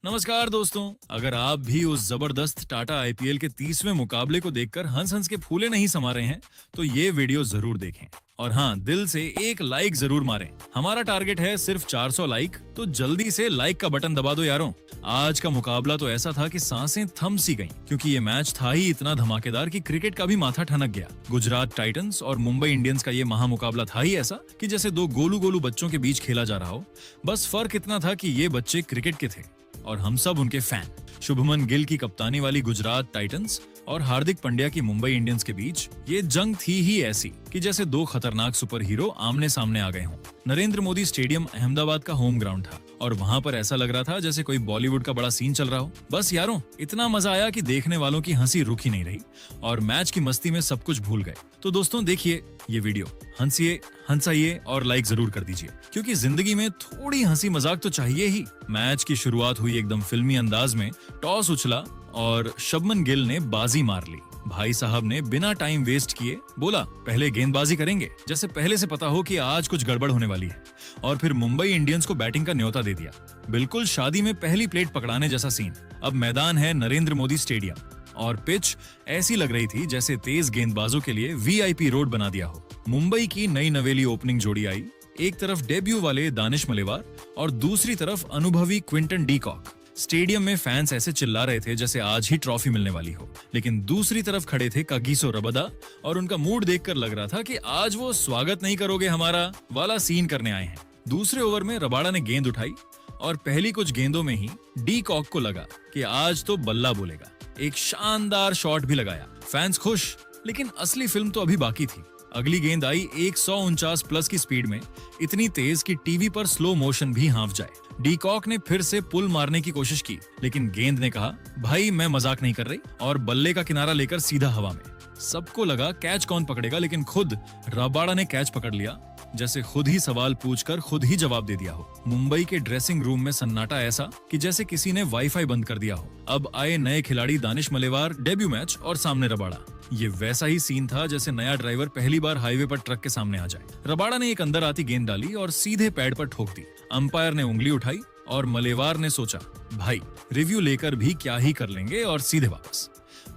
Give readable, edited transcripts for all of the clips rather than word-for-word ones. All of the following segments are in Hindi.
नमस्कार दोस्तों, अगर आप भी उस जबरदस्त टाटा आईपीएल के 30वें मुकाबले को देखकर हंस हंस के फूले नहीं समा रहे हैं, तो ये वीडियो जरूर देखें। और हाँ, दिल से एक लाइक जरूर मारें। हमारा टारगेट है सिर्फ 400 लाइक, तो जल्दी से लाइक का बटन दबा दो यारों। आज का मुकाबला तो ऐसा था कि सांसें थम सी गईं, क्योंकि ये मैच था ही इतना धमाकेदार कि क्रिकेट का भी माथा ठनक गया। गुजरात टाइटंस और मुंबई इंडियंस का ये महामुकाबला था ही ऐसा कि जैसे दो गोलू गोलू बच्चों के बीच खेला जा रहा हो। बस फर्क इतना था कि ये बच्चे क्रिकेट के थे और हम सब उनके फैन। शुभमन गिल की कप्तानी वाली गुजरात टाइटंस और हार्दिक पांड्या की मुंबई इंडियंस के बीच ये जंग थी ही ऐसी कि जैसे दो खतरनाक सुपर हीरो आमने सामने आ गए हों। नरेंद्र मोदी स्टेडियम अहमदाबाद का होम ग्राउंड था और वहां पर ऐसा लग रहा था जैसे कोई बॉलीवुड का बड़ा सीन चल रहा हो। बस यारों, इतना मजा आया कि देखने वालों की हंसी रुक ही नहीं रही और मैच की मस्ती में सब कुछ भूल गए। तो दोस्तों देखिए ये वीडियो, हंसिए, हंसाइए और लाइक जरूर कर दीजिए, क्योंकि जिंदगी में थोड़ी हंसी मजाक तो चाहिए ही। मैच की शुरुआत हुई एकदम फिल्मी अंदाज में। टॉस उछला और शुभमन गिल ने बाजी मार ली। भाई साहब ने बिना टाइम वेस्ट किए बोला, पहले गेंदबाजी करेंगे, जैसे पहले से पता हो कि आज कुछ गड़बड़ होने वाली है। और फिर मुंबई इंडियंस को बैटिंग का न्योता दे दिया। बिल्कुल शादी में पहली प्लेट पकड़ाने जैसा सीन। अब मैदान है नरेंद्र मोदी स्टेडियम और पिच ऐसी लग रही थी जैसे तेज गेंदबाजों के लिए वीआईपी रोड बना दिया हो। मुंबई की नई नवेली ओपनिंग जोड़ी आई। एक तरफ डेब्यू वाले दानिश मलेवार और दूसरी तरफ अनुभवी क्विंटन डी कॉक। स्टेडियम में फैंस ऐसे चिल्ला रहे थे जैसे आज ही ट्रॉफी मिलने वाली हो। लेकिन दूसरी तरफ खड़े थे कागिसो रबादा और उनका मूड देखकर लग रहा था कि आज वो स्वागत नहीं करोगे हमारा वाला सीन करने आए हैं। दूसरे ओवर में रबाड़ा ने गेंद उठाई और पहली कुछ गेंदों में ही डी कॉक को लगा कि आज तो बल्ला बोलेगा। एक शानदार शॉट भी लगाया। फैंस खुश, लेकिन असली फिल्म तो अभी बाकी थी। अगली गेंद आई 149 प्लस की स्पीड में, इतनी तेज कि टीवी पर स्लो मोशन भी हाँफ जाए। डी कॉक ने फिर से पुल मारने की कोशिश की, लेकिन गेंद ने कहा, भाई मैं मजाक नहीं कर रही, और बल्ले का किनारा लेकर सीधा हवा में। सबको लगा कैच कौन पकड़ेगा, लेकिन खुद रबाड़ा ने कैच पकड़ लिया, जैसे खुद ही सवाल पूछकर खुद ही जवाब दे दिया हो। मुंबई के ड्रेसिंग रूम में सन्नाटा ऐसा कि जैसे किसी ने वाईफाई बंद कर दिया हो। अब आए नए खिलाड़ी दानिश मलेवार, डेब्यू मैच और सामने रबाड़ा। ये वैसा ही सीन था जैसे नया ड्राइवर पहली बार हाईवे पर ट्रक के सामने आ जाए। रबाड़ा ने एक अंदर आती गेंद डाली और सीधे पैड पर ठोक दी। अंपायर ने उंगली उठाई और मलेवार ने सोचा, भाई रिव्यू लेकर भी क्या ही कर लेंगे, और सीधे वापस।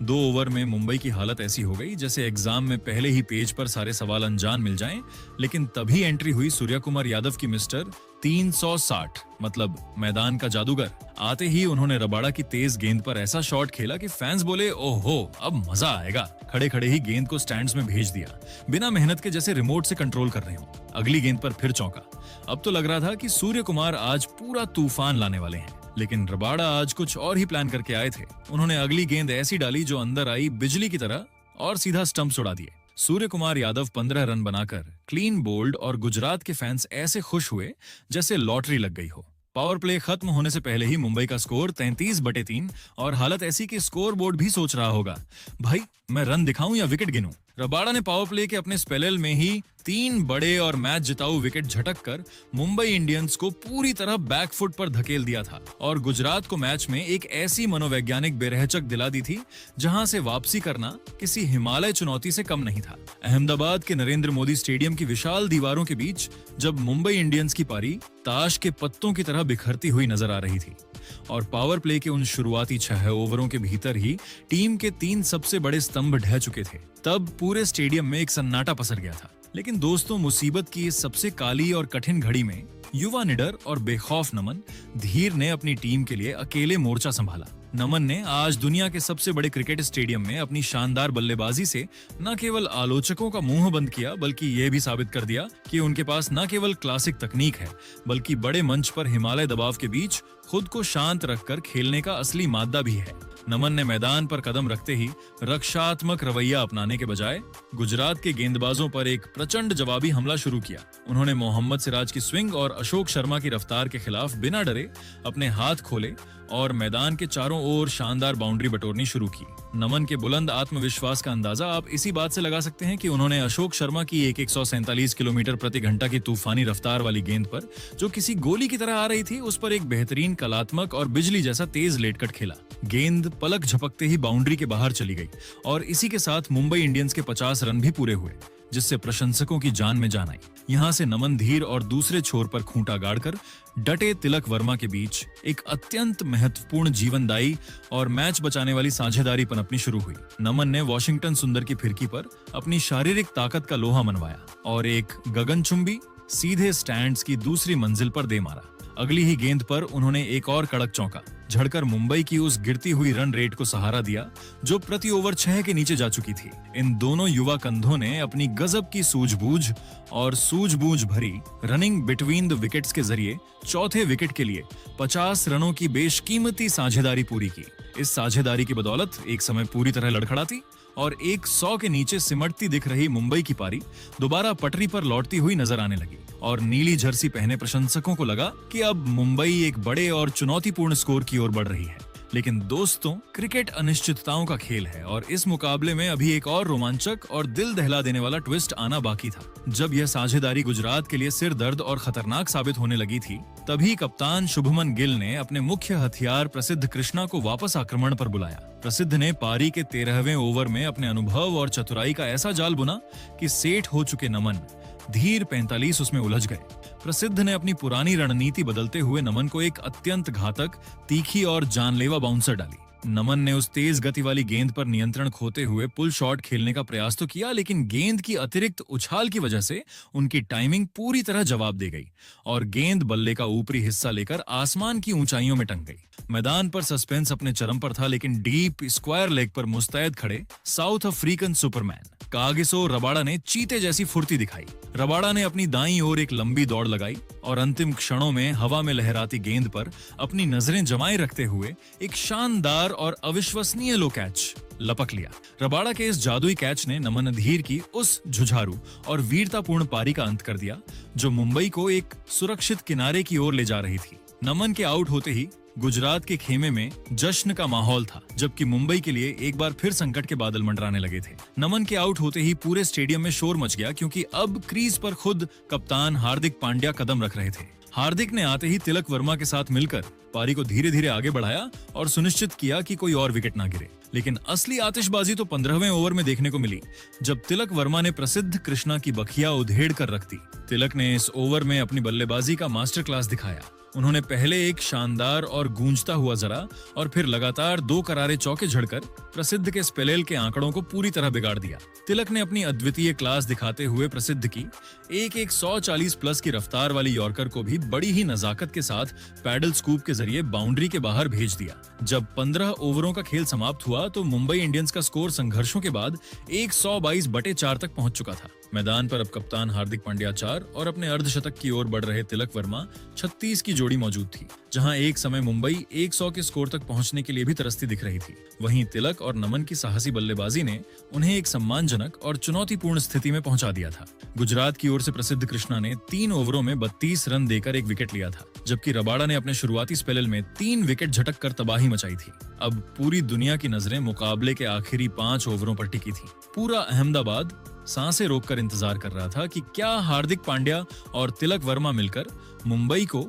2 ओवर में मुंबई की हालत ऐसी हो गई जैसे एग्जाम में पहले ही पेज पर सारे सवाल अनजान मिल जाएं। लेकिन तभी एंट्री हुई सूर्य कुमार यादव की मिस्टर 360, मतलब मैदान का जादूगर। आते ही उन्होंने रबाड़ा की तेज गेंद पर ऐसा शॉट खेला कि फैंस बोले, ओहो अब मजा आएगा। खड़े खड़े ही गेंद को स्टैंड्स में भेज दिया, बिना मेहनत के, जैसे रिमोट से कंट्रोल कर रहे हो। अगली गेंद पर फिर चौका। अब तो लग रहा था कि सूर्य कुमार आज पूरा तूफान लाने वाले हैं, लेकिन रबाड़ा आज कुछ और ही प्लान करके आए थे। उन्होंने अगली गेंद ऐसी डाली जो अंदर आई बिजली की तरह और सीधा स्टंप्स उड़ा दिए। सूर्य कुमार यादव 15 रन बनाकर क्लीन बोल्ड और गुजरात के फैंस ऐसे खुश हुए जैसे लॉटरी लग गई हो। पावर प्ले खत्म होने से पहले ही मुंबई का स्कोर 33/3 और हालत ऐसी कि स्कोर बोर्ड भी सोच रहा होगा, भाई मैं रन दिखाऊं या विकेट गिनूं। रबाड़ा ने पावर प्ले के अपने स्पेल में ही 3 बड़े और मैच जिताऊ विकेट झटक कर मुंबई इंडियंस को पूरी तरह बैकफुट पर धकेल दिया था और गुजरात को मैच में एक ऐसी मनोवैज्ञानिक बेरहचक दिला दी थी जहां से वापसी करना किसी हिमालय चुनौती से कम नहीं था। अहमदाबाद के नरेंद्र मोदी स्टेडियम की विशाल दीवारों के बीच जब मुंबई इंडियंस की पारी ताश के पत्तों की तरह बिखरती हुई नजर आ रही थी और पावर प्ले के उन शुरुआती 6 ओवरों के भीतर ही टीम के 3 सबसे बड़े स्तंभ ढह चुके थे, तब पूरे स्टेडियम में एक सन्नाटा पसर गया था। लेकिन दोस्तों, मुसीबत की इस सबसे काली और कठिन घड़ी में युवा निडर और बेखौफ नमन धीर ने अपनी टीम के लिए अकेले मोर्चा संभाला। नमन ने आज दुनिया के सबसे बड़े क्रिकेट स्टेडियम में अपनी शानदार बल्लेबाजी से न केवल आलोचकों का मुंह बंद किया, बल्कि ये भी साबित कर दिया कि उनके पास न केवल क्लासिक तकनीक है, बल्कि बड़े मंच पर हिमालय दबाव के बीच खुद को शांत रखकर खेलने का असली मादा भी है। नमन ने मैदान पर कदम रखते ही रक्षात्मक रवैया अपनाने के बजाय गुजरात के गेंदबाजों पर एक प्रचंड जवाबी हमला शुरू किया। उन्होंने मोहम्मद सिराज की स्विंग और अशोक शर्मा की रफ्तार के खिलाफ बिना डरे अपने हाथ खोले और मैदान के चारों ओर शानदार बाउंड्री बटोरनी शुरू की। नमन के बुलंद आत्मविश्वास का अंदाजा आप इसी बात से लगा सकते हैं कि उन्होंने अशोक शर्मा की एक 147 किलोमीटर प्रति घंटा की तूफानी रफ्तार वाली गेंद पर, जो किसी गोली की तरह आ रही थी, उस पर एक बेहतरीन कलात्मक और बिजली जैसा तेज लेटकट खेला। गेंद पलक झपकते ही बाउंड्री के बाहर चली गई और इसी के साथ मुंबई इंडियंस के 50 रन भी पूरे हुए, जिससे प्रशंसकों की जान में जान आई। यहाँ से नमन धीर और दूसरे छोर पर खूंटा गाड़कर डटे तिलक वर्मा के बीच एक अत्यंत महत्वपूर्ण जीवनदायी और मैच बचाने वाली साझेदारी पनपनी शुरू हुई। नमन ने वॉशिंगटन सुंदर की फिरकी पर अपनी शारीरिक ताकत का लोहा मनवाया और एक गगनचुंबी सीधे स्टैंड्स की दूसरी मंजिल पर दे मारा। अगली ही गेंद पर उन्होंने एक और कड़क चौका झड़कर मुंबई की उस गिरती हुई रन रेट को सहारा दिया जो प्रति ओवर 6 के नीचे जा चुकी थी। इन दोनों युवा कंधों ने अपनी गजब की सूझबूझ और सूझबूझ भरी रनिंग बिटवीन द विकेट्स के जरिए चौथे विकेट के लिए 50 रनों की बेशकीमती साझेदारी पूरी की। इस साझेदारी की बदौलत एक समय पूरी तरह लड़खड़ाती और 100 के नीचे सिमटती दिख रही मुंबई की पारी दोबारा पटरी पर लौटती हुई नजर आने लगी और नीली जर्सी पहने प्रशंसकों को लगा कि अब मुंबई एक बड़े और चुनौतीपूर्ण स्कोर की ओर बढ़ रही है। लेकिन दोस्तों, क्रिकेट अनिश्चितताओं का खेल है और इस मुकाबले में अभी एक और रोमांचक और दिल दहला देने वाला ट्विस्ट आना बाकी था। जब यह साझेदारी गुजरात के लिए सिर दर्द और खतरनाक साबित होने लगी थी, तभी कप्तान शुभमन गिल ने अपने मुख्य हथियार प्रसिद्ध कृष्णा को वापस आक्रमण पर बुलाया। प्रसिद्ध ने पारी के 13वें ओवर में अपने अनुभव और चतुराई का ऐसा जाल बुना कि सेठ हो चुके नमन धीर 45 उसमें उलझ गए। प्रसिद्ध ने अपनी पुरानी रणनीति बदलते हुए नमन को एक अत्यंत घातक, तीखी और जानलेवा बाउंसर डाली। नमन ने उस तेज गति वाली गेंद पर नियंत्रण खोते हुए पुल शॉट खेलने का प्रयास तो किया, लेकिन गेंद की अतिरिक्त उछाल की वजह से उनकी टाइमिंग पूरी तरह जवाब दे गई और गेंद बल्ले का ऊपरी हिस्सा लेकर आसमान की ऊंचाइयों में टंग गई। मैदान पर सस्पेंस अपने चरम पर था, लेकिन डीप स्क्वायर लेग पर मुस्तैद खड़े south African Superman Kagiso Rabada ने चीते जैसी फुर्ती दिखाई। रबाडा ने अपनी दाईं ओर एक लंबी दौड़ लगाई और अंतिम क्षणों में हवा में लहराती गेंद पर अपनी नजरें जमाए रखते हुए एक शानदार और अविश्वसनीय लो कैच लपक लिया। रबाडा के इस जादुई कैच ने नमन धीर की उस जुझारू और वीरतापूर्ण पारी का अंत कर दिया जो मुंबई को एक सुरक्षित किनारे की ओर ले जा रही थी। नमन के आउट होते ही गुजरात के खेमे में जश्न का माहौल था, जबकि मुंबई के लिए एक बार फिर संकट के बादल मंडराने लगे थे। नमन के आउट होते ही पूरे स्टेडियम में शोर मच गया, क्योंकि अब क्रीज पर खुद कप्तान हार्दिक पांड्या कदम रख रहे थे। हार्दिक ने आते ही तिलक वर्मा के साथ मिलकर पारी को धीरे धीरे आगे बढ़ाया और सुनिश्चित किया कि कोई और विकेट ना गिरे। लेकिन असली आतिशबाजी तो 15वें ओवर में देखने को मिली, जब तिलक वर्मा ने प्रसिद्ध कृष्णा की बखिया उधेड़ कर रख दी। तिलक ने इस ओवर में अपनी बल्लेबाजी का मास्टर क्लास दिखाया। उन्होंने पहले एक शानदार और गूंजता हुआ जरा और फिर लगातार 2 करारे चौके झड़कर प्रसिद्ध के स्पेलेल के आंकड़ों को पूरी तरह बिगाड़ दिया। तिलक ने अपनी अद्वितीय क्लास दिखाते हुए प्रसिद्ध की एक 140 प्लस की रफ्तार वाली यॉर्कर को भी बड़ी ही नजाकत के साथ पैडल स्कूप के जरिए बाउंड्री के बाहर भेज दिया। जब 15 ओवरों का खेल समाप्त हुआ तो मुंबई इंडियंस का स्कोर संघर्षों के बाद 122/4 तक पहुंच चुका था। मैदान पर अब कप्तान हार्दिक पांड्या 4 और अपने अर्धशतक की ओर बढ़ रहे तिलक वर्मा 36 की जोड़ी मौजूद थी, जहां एक समय मुंबई 100 के स्कोर तक पहुंचने के लिए भी तरसती दिख रही थी। वहीं तिलक और नमन की साहसी बल्लेबाजी ने उन्हें एक सम्मानजनक और चुनौतीपूर्ण स्थिति में पहुंचा दिया था। गुजरात की ओर से प्रसिद्ध कृष्णा ने 3 ओवरों में 32 रन देकर एक विकेट लिया था, जबकि रबाडा ने अपने शुरुआती स्पेल में 3 विकेट झटक कर तबाही मचाई थी। अब पूरी दुनिया की नजरें मुकाबले के आखिरी 5 ओवरों पर टिकी थी। पूरा अहमदाबाद सांसें रोककर इंतजार कर रहा था कि क्या हार्दिक पांड्या और तिलक वर्मा मिलकर मुंबई को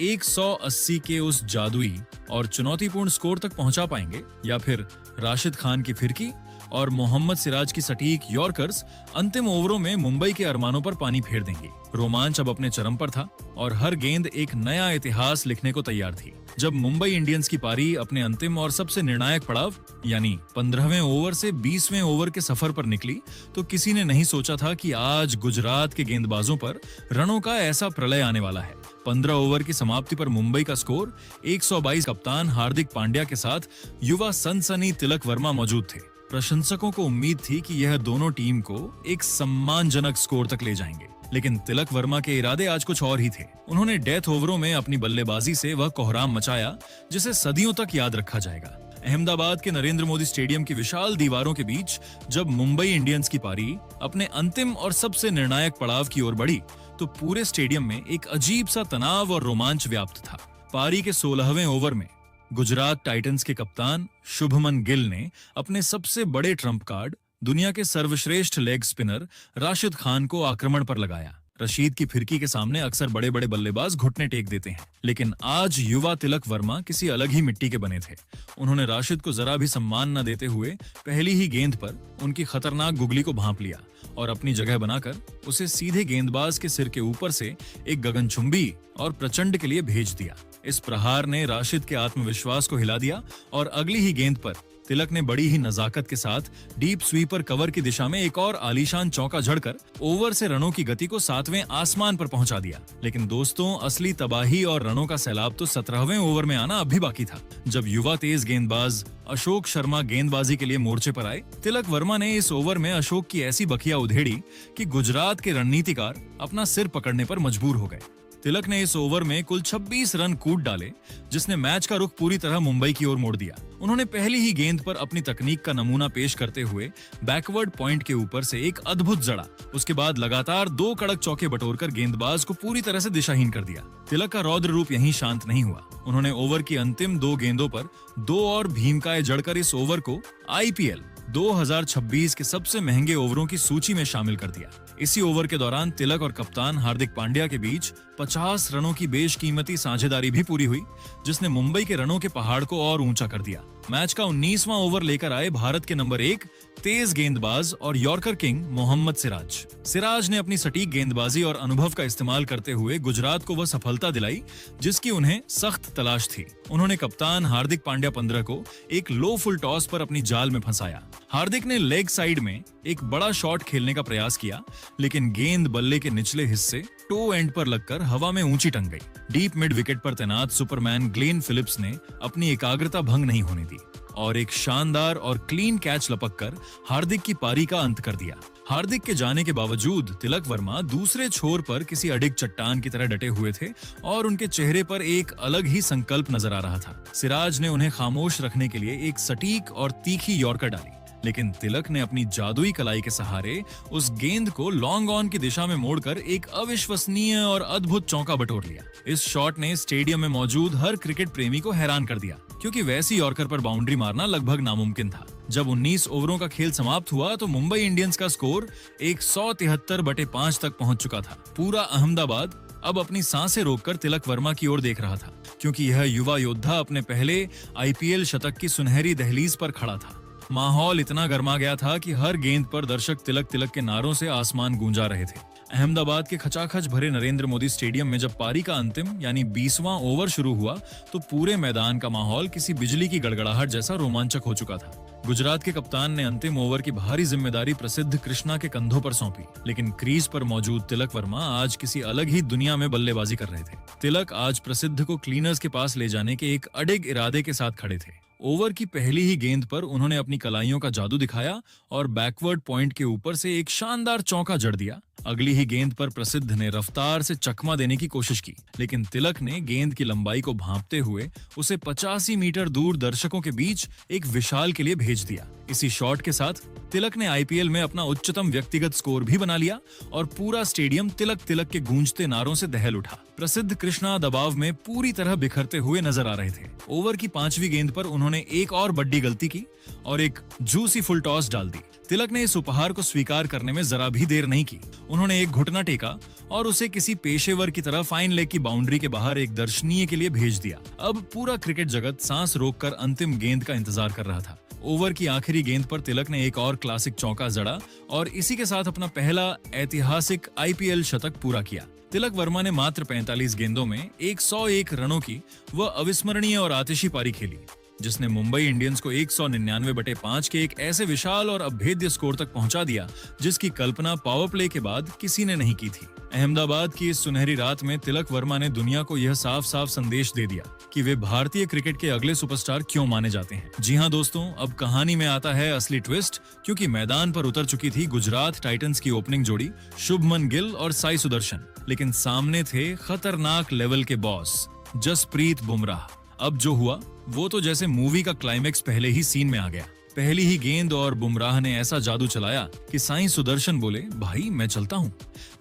180 के उस जादुई और चुनौतीपूर्ण स्कोर तक पहुंचा पाएंगे, या फिर राशिद खान की फिरकी और मोहम्मद सिराज की सटीक यॉर्कर्स अंतिम ओवरों में मुंबई के अरमानों पर पानी फेर देंगे। रोमांच अब अपने चरम पर था और हर गेंद एक नया इतिहास लिखने को तैयार थी। जब मुंबई इंडियंस की पारी अपने अंतिम और सबसे निर्णायक पड़ाव यानी 15वें ओवर से 20वें ओवर के सफर पर निकली, तो किसी ने नहीं सोचा था कि आज गुजरात के गेंदबाजों पर रनों का ऐसा प्रलय आने वाला है। 15 ओवर की समाप्ति पर मुंबई का स्कोर 122। कप्तान हार्दिक पांड्या के साथ युवा सनसनी तिलक वर्मा मौजूद थे। प्रशंसकों को उम्मीद थी कि यह दोनों टीम को एक सम्मानजनक स्कोर तक ले जाएंगे, लेकिन तिलक वर्मा के इरादे आज कुछ और ही थे। उन्होंने डेथ ओवरों में अपनी बल्लेबाजी से वह कोहराम मचाया जिसे सदियों तक याद रखा जाएगा। अहमदाबाद के नरेंद्र मोदी स्टेडियम की विशाल दीवारों के बीच जब मुंबई इंडियंस की पारी अपने अंतिम और सबसे निर्णायक पड़ाव की ओर बढ़ी, तो पूरे स्टेडियम में एक अजीब सा तनाव और रोमांच व्याप्त था। पारी के 16वें ओवर में गुजरात टाइटंस के कप्तान शुभमन गिल ने अपने सबसे बड़े ट्रम्प कार्ड दुनिया के सर्वश्रेष्ठ लेग स्पिनर राशिद खान को आक्रमण पर लगाया। रशीद की फिरकी के सामने अक्सर बड़े बड़े बल्लेबाज घुटने टेक देते हैं, लेकिन आज युवा तिलक वर्मा किसी अलग ही मिट्टी के बने थे। उन्होंने राशिद को जरा भी सम्मान न देते हुए पहली ही गेंद पर उनकी खतरनाक गुगली को भांप लिया और अपनी जगह बनाकर उसे सीधे गेंदबाज के सिर के ऊपर से एक गगनचुंबी और प्रचंड के लिए भेज दिया। इस प्रहार ने राशिद के आत्मविश्वास को हिला दिया और अगली ही गेंद पर तिलक ने बड़ी ही नजाकत के साथ डीप स्वीपर कवर की दिशा में एक और आलीशान चौका जड़कर ओवर से रनों की गति को 7वें आसमान पर पहुंचा दिया। लेकिन दोस्तों, असली तबाही और रनों का सैलाब तो 17वें ओवर में आना अब भी बाकी था। जब युवा तेज गेंदबाज अशोक शर्मा गेंदबाजी के लिए मोर्चे पर आए, तिलक वर्मा ने इस ओवर में अशोक की ऐसी बखिया उधेड़ी कि गुजरात के रणनीतिकार अपना सिर पकड़ने पर मजबूर हो गए। तिलक ने इस ओवर में कुल 26 रन कूद डाले, जिसने मैच का रुख पूरी तरह मुंबई की ओर मोड़ दिया। उन्होंने पहली ही गेंद पर अपनी तकनीक का नमूना पेश करते हुए बैकवर्ड पॉइंट के ऊपर से एक अद्भुत जड़ा, उसके बाद लगातार 2 कड़क चौके बटोरकर गेंदबाज को पूरी तरह से दिशाहीन कर दिया। तिलक का रौद्र रूप यहीं शांत नहीं हुआ। उन्होंने ओवर की अंतिम 2 गेंदों पर 2 और भीमकाय जड़कर इस ओवर को आईपीएल 2026 के सबसे महंगे ओवरों की सूची में शामिल कर दिया। इसी ओवर के दौरान तिलक और कप्तान हार्दिक पांड्या के बीच 50 रनों की बेशकीमती साझेदारी भी पूरी हुई, जिसने मुंबई के रनों के पहाड़ को और ऊंचा कर दिया। मैच का 19वां ओवर लेकर आए भारत के नंबर 1 तेज गेंदबाज और यॉर्कर किंग मोहम्मद सिराज ने अपनी सटीक गेंदबाजी और अनुभव का इस्तेमाल करते हुए गुजरात को वह सफलता दिलाई जिसकी उन्हें सख्त तलाश थी। उन्होंने कप्तान हार्दिक पांड्या 15 को एक लो फुल टॉस पर अपनी जाल में फंसाया। हार्दिक ने लेग साइड में एक बड़ा शॉट खेलने का प्रयास किया, लेकिन गेंद बल्ले के निचले हिस्से टो एंड पर लगकर हवा में ऊंची टंग गई। डीप मिड विकेट पर तैनात सुपरमैन ग्लेन फिलिप्स ने अपनी एकाग्रता भंग नहीं होने दी और एक शानदार और क्लीन कैच लपककर हार्दिक की पारी का अंत कर दिया। हार्दिक के जाने के बावजूद तिलक वर्मा दूसरे छोर पर किसी अडिग चट्टान की तरह डटे हुए थे और उनके चेहरे पर एक अलग ही संकल्प नजर आ रहा था। सिराज ने उन्हें खामोश रखने के लिए एक सटीक और तीखी यॉर्कर डाली, लेकिन तिलक ने अपनी जादुई कलाई के सहारे उस गेंद को लॉन्ग ऑन की दिशा में मोड़कर एक अविश्वसनीय और अद्भुत चौका बटोर लिया। इस शॉट ने स्टेडियम में मौजूद हर क्रिकेट प्रेमी को हैरान कर दिया, क्योंकि वैसी यॉर्कर पर बाउंड्री मारना लगभग नामुमकिन था। जब 19 ओवरों का खेल समाप्त हुआ तो मुंबई इंडियंस का स्कोर 173/5 तक पहुंच चुका था। पूरा अहमदाबाद अब अपनी सांसें रोककर तिलक वर्मा की ओर देख रहा था, क्योंकि यह युवा योद्धा अपने पहले आईपीएल शतक की सुनहरी दहलीज पर खड़ा था। माहौल इतना गर्मा गया था कि हर गेंद पर दर्शक तिलक तिलक के नारों से आसमान गूंजा रहे थे। अहमदाबाद के खचाखच भरे नरेंद्र मोदी स्टेडियम में जब पारी का अंतिम यानी 20वां ओवर शुरू हुआ तो पूरे मैदान का माहौल किसी बिजली की गड़गड़ाहट जैसा रोमांचक हो चुका था। गुजरात के कप्तान ने अंतिम ओवर की भारी जिम्मेदारी प्रसिद्ध कृष्णा के कंधों पर सौंपी, लेकिन क्रीज पर मौजूद तिलक वर्मा आज किसी अलग ही दुनिया में बल्लेबाजी कर रहे थे। तिलक आज प्रसिद्ध को क्लीनर्स के पास ले जाने के एक अडिग इरादे के साथ खड़े थे। ओवर की पहली ही गेंद पर उन्होंने अपनी कलाइयों का जादू दिखाया और बैकवर्ड पॉइंट के ऊपर से एक शानदार चौका जड़ दिया। अगली ही गेंद पर प्रसिद्ध ने रफ्तार से चकमा देने की कोशिश की, लेकिन तिलक ने गेंद की लंबाई को भांपते हुए उसे 85 मीटर दूर दर्शकों के बीच एक विशाल के लिए भेज दिया। इसी शॉट के साथ तिलक ने आईपीएल में अपना उच्चतम व्यक्तिगत स्कोर भी बना लिया और पूरा स्टेडियम तिलक तिलक के गूंजते नारों से दहल उठा। प्रसिद्ध कृष्णा दबाव में पूरी तरह बिखरते हुए नजर आ रहे थे। ओवर की 5वीं गेंद पर उन्होंने एक और बड़ी गलती की और एक जूसी फुल टॉस डाल दी। तिलक ने इस उपहार को स्वीकार करने में जरा भी देर नहीं की। उन्होंने एक घुटना टेका और उसे किसी पेशेवर की तरह फाइन लेग की बाउंड्री के बाहर एक दर्शनीय के लिए भेज दिया। अब पूरा क्रिकेट जगत सांस रोककर अंतिम गेंद का इंतजार कर रहा था। ओवर की आखिरी गेंद पर तिलक ने एक और क्लासिक चौका जड़ा और इसी के साथ अपना पहला ऐतिहासिक आईपीएल शतक पूरा किया। तिलक वर्मा ने मात्र 45 गेंदों में 101 रनों की वह अविस्मरणीय और आतिशी पारी खेली, जिसने मुंबई इंडियंस को 199/5 के एक ऐसे विशाल और अभेद्य स्कोर तक पहुंचा दिया जिसकी कल्पना पावर प्ले के बाद किसी ने नहीं की थी। अहमदाबाद की इस सुनहरी रात में तिलक वर्मा ने दुनिया को यह साफ साफ संदेश दे दिया कि वे भारतीय क्रिकेट के अगले सुपरस्टार क्यों माने जाते हैं। जी हां दोस्तों, अब कहानी में आता है असली ट्विस्ट, क्योंकि मैदान पर उतर चुकी थी गुजरात टाइटंस की ओपनिंग जोड़ी शुभमन गिल और साई सुदर्शन, लेकिन सामने थे खतरनाक लेवल के बॉस जसप्रीत बुमराह। अब जो हुआ वो तो जैसे मूवी का क्लाइमेक्स पहले ही सीन में आ गया। पहली ही गेंद और बुमराह ने ऐसा जादू चलाया कि साई सुदर्शन बोले, भाई मैं चलता हूँ।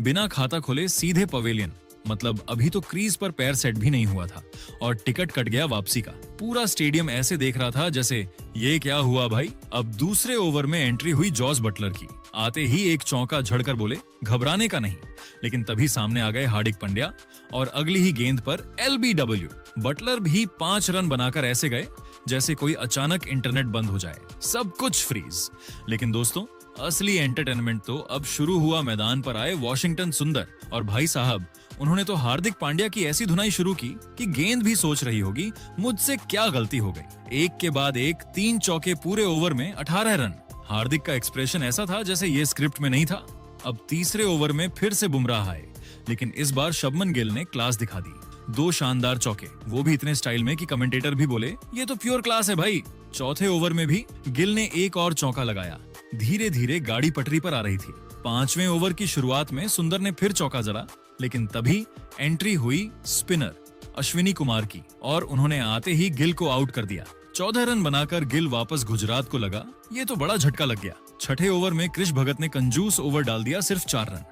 बिना खाता खोले सीधे पवेलियन, मतलब अभी तो क्रीज पर पैर सेट भी नहीं हुआ था और टिकट कट गया वापसी का। पूरा स्टेडियम ऐसे देख रहा था जैसे ये क्या हुआ भाई। अब दूसरे ओवर में एंट्री हुई जॉस बटलर की। आते ही एक चौका झड़कर बोले घबराने का नहीं, लेकिन तभी सामने आ गए हार्दिक पांड्या और अगली ही गेंद पर LBW। बटलर भी 5 रन बनाकर ऐसे गए जैसे कोई अचानक इंटरनेट बंद हो जाए, सब कुछ फ्रीज। लेकिन दोस्तों, असली एंटरटेनमेंट तो अब शुरू हुआ। मैदान पर आए वॉशिंगटन सुंदर और भाई साहब, उन्होंने तो हार्दिक पांड्या की ऐसी धुनाई शुरू की कि गेंद भी सोच रही होगी मुझसे क्या गलती हो गई। एक के बाद एक 3 चौके पूरे ओवर में 18 रन। हार्दिक का एक्सप्रेशन ऐसा था जैसे ये स्क्रिप्ट में नहीं था। अब तीसरे ओवर में फिर से बुमराह आए, लेकिन इस बार शुभमन गिल ने क्लास दिखा दी। 2 शानदार चौके, वो भी इतने स्टाइल में कि कमेंटेटर भी बोले ये तो प्योर क्लास है भाई। चौथे ओवर में भी गिल ने एक और चौका लगाया। धीरे धीरे गाड़ी पटरी पर आ रही थी। 5वें ओवर की शुरुआत में सुंदर ने फिर चौका जड़ा, लेकिन तभी एंट्री हुई स्पिनर अश्विनी कुमार की और उन्होंने आते ही गिल को आउट कर दिया। 14 रन बनाकर गिल वापस गुजरात को लगा। ये तो बड़ा झटका लग गया। छठे ओवर में कृष भगत ने कंजूस ओवर डाल दिया, सिर्फ 4 रन,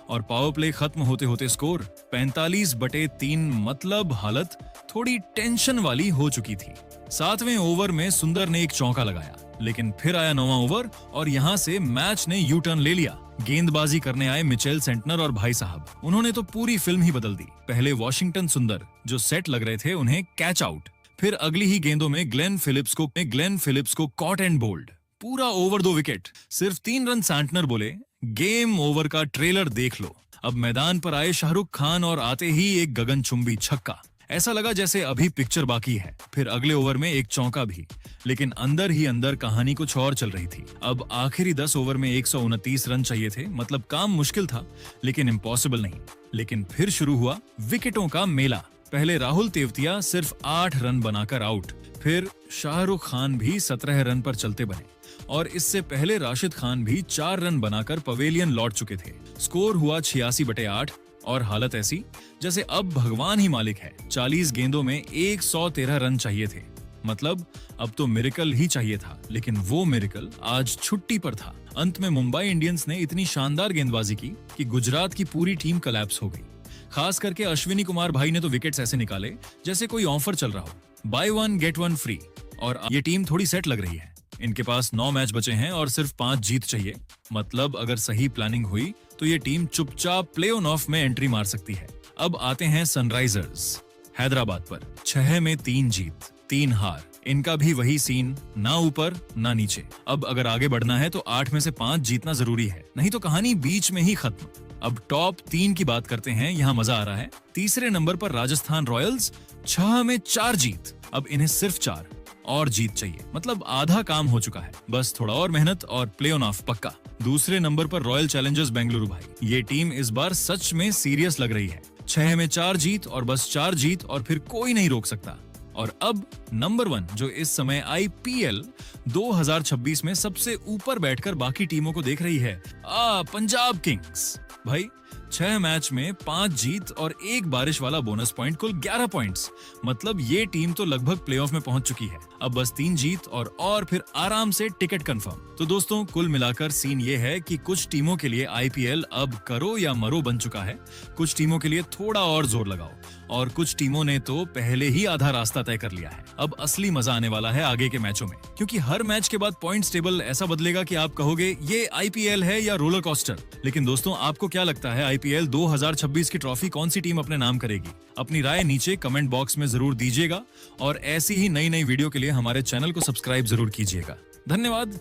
और पावर प्ले खत्म होते होते स्कोर 45/3। मतलब हालत थोड़ी टेंशन वाली हो चुकी थी। 7वें ओवर में सुंदर ने एक चौका लगाया, लेकिन फिर आया 9वां ओवर और यहाँ से मैच ने यू टर्न ले लिया। गेंदबाजी करने आए मिचेल सेंटनर और भाई साहब, उन्होंने तो पूरी फिल्म ही बदल दी। पहले वॉशिंगटन सुंदर जो सेट लग रहे थे उन्हें कैच आउट, फिर अगली ही गेंदों में ग्लेन फिलिप्स को कॉट एंड बोल्ड। पूरा ओवर 2 विकेट, सिर्फ 3 रन। सैंटनर बोले गेम ओवर का ट्रेलर देख लो। अब मैदान पर आए शाहरुख खान और आते ही एक गगनचुंबी छक्का। ऐसा लगा जैसे अभी पिक्चर बाकी है। फिर अगले ओवर में एक चौका भी, लेकिन अंदर ही अंदर कहानी कुछ और चल रही थी। अब आखिरी 10 ओवर में 129 रन चाहिए थे। मतलब काम मुश्किल था, लेकिन इम्पॉसिबल नहीं। लेकिन फिर शुरू हुआ विकेटों का मेला। पहले राहुल तेवतिया सिर्फ 8 रन बनाकर आउट, फिर शाहरुख खान भी 17 रन पर चलते बने, और इससे पहले राशिद खान भी 4 रन बनाकर पवेलियन लौट चुके थे। स्कोर हुआ 86/8 और हालत ऐसी जैसे अब भगवान ही मालिक है। 40 गेंदों में 113 रन चाहिए थे। मतलब अब तो मिरेकल ही चाहिए था, लेकिन वो मिरेकल आज छुट्टी पर था। अंत में मुंबई इंडियंस ने इतनी शानदार गेंदबाजी की कि गुजरात की पूरी टीम कोलैप्स हो गई। खास करके अश्विनी कुमार भाई ने तो विकेट्स ऐसे निकाले जैसे कोई ऑफर चल रहा हो, बाय 1 गेट 1 फ्री। और ये टीम थोड़ी सेट लग रही है। इनके पास 9 मैच बचे हैं और सिर्फ 5 जीत चाहिए। मतलब अगर सही प्लानिंग हुई तो ये टीम चुपचाप प्ले ऑफ में एंट्री मार सकती है। अब आते हैं सनराइजर्स हैदराबाद पर। 6 में 3 जीत, 3 हार। इनका भी वही सीन, ना ऊपर ना नीचे। अब अगर आगे बढ़ना है तो 8 में से 5 जीतना जरूरी है, नहीं तो कहानी बीच में ही खत्म। अब टॉप 3 की बात करते हैं, यहाँ मजा आ रहा है। तीसरे नंबर पर राजस्थान रॉयल्स, 6 में 4 जीत। अब इन्हें सिर्फ 4 और जीत चाहिए। मतलब आधा काम हो चुका है, बस थोड़ा और मेहनत और प्ले ऑफ पक्का। दूसरे नंबर पर रॉयल चैलेंजर्स बेंगलुरु भाई। ये टीम इस बार सच में सीरियस लग रही है। 6 में 4 जीत और बस 4 जीत और फिर कोई नहीं रोक सकता। और अब नंबर 1 जो इस समय IPL 2026 में सबसे ऊपर बैठकर बाकी टीमों को देख रही है, पंजाब किंग्स भाई। 6 मैच में 5 जीत और 1 बारिश वाला बोनस पॉइंट, कुल 11 पॉइंट्स। मतलब ये टीम तो लगभग प्लेऑफ में पहुंच चुकी है। अब बस 3 जीत और फिर आराम से टिकट कंफर्म। तो दोस्तों, कुल मिलाकर सीन ये है कि कुछ टीमों के लिए IPL अब करो या मरो बन चुका है। कुछ टीमों के लिए थोड़ा और जोर लगाओ, और कुछ टीमों ने तो पहले ही आधा रास्ता तय कर लिया है। अब असली मजा आने वाला है आगे के मैचों में, क्योंकि हर मैच के बाद पॉइंट्स टेबल ऐसा बदलेगा कि आप कहोगे ये IPL है या रोलर कोस्टर। लेकिन दोस्तों, आपको क्या लगता है IPL 2026 की ट्रॉफी कौन सी टीम अपने नाम करेगी? अपनी राय नीचे कमेंट बॉक्स में जरूर दीजिएगा, और ऐसी ही नई नई वीडियो के लिए हमारे चैनल को सब्सक्राइब जरूर कीजिएगा। धन्यवाद।